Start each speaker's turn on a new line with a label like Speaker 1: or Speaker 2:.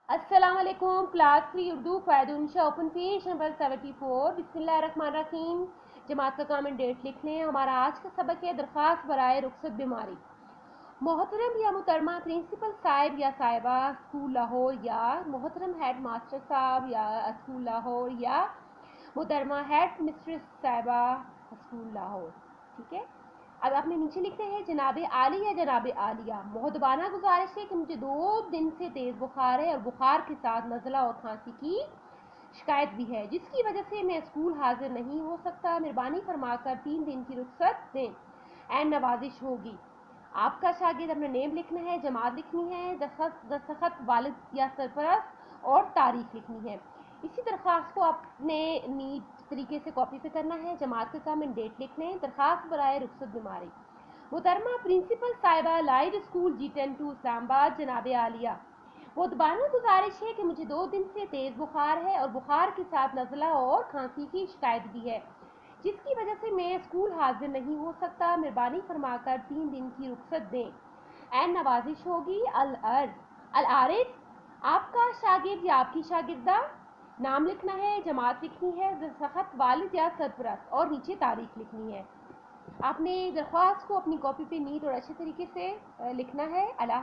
Speaker 1: अस्सलाम वालेकुम। क्लास 3 उर्दू क़वाइद इंशा open page number 74। बिस्मिल्लाहिर्रहमानिर्रहीम। जमात का काम एंड डेट लिख लें। हमारा आज का सबक है दरख्वास्त बराए रुखसत बीमारी। मोहतरम या मुहतरमा प्रिंसिपल साहिब या साहिबा स्कूल लाहौर, या मोहतरम हेड मास्टर साहब या स्कूल लाहौर, या मुहतरमा हेड मिस्ट्रेस साहिबा स्कूल लाहौर। ठीक है। अब आपने नीचे लिखते हैं जनाब आली या जनाब आलिया, मोहतबाना गुजारिश है कि मुझे 2 दिन से तेज़ बुखार है और बुखार के साथ नज़ला और खांसी की शिकायत भी है, जिसकी वजह से मैं स्कूल हाजिर नहीं हो सकता। मेहरबानी फरमाकर 3 दिन की रुख्सत दें, एंड नवाजिश होगी। आपका शागिर्द अपना नेम लिखना है, जमात लिखनी है, दस्तखत वालिद या सरपरस्त और तारीख लिखनी है। इसी दरख्वास्त को आपने नीट तरीके से कॉपी पे करना है। जमात का काम एंड डेट लिख लें। दरख्वास्त बराए रुखसत बीमारी। मुहतरमा प्रिंसिपल साहिबा light school G10 two Islamabad, जनाब आलिया, मुतबाना गुजारिश है कि मुझे 2 दिन से तेज़ बुखार है और बुखार के साथ नज़ला और खांसी की शिकायत भी है, जिसकी वजह से मैं स्कूल हाजिर नहीं हो सकता। मेहरबानी फरमाकर 3 दिन की रुख्सत दें, एंड नवाजिश होगी। अल आरिफ, आपका शागिर्द या आपकी शागिर्दा, नाम लिखना है, जमात लिखनी है, दस्तखत वालिद या सरपरस्त और नीचे तारीख लिखनी है। आपने दरख्वास्त को अपनी कॉपी पे नीट और अच्छे तरीके से लिखना है। अल्लाह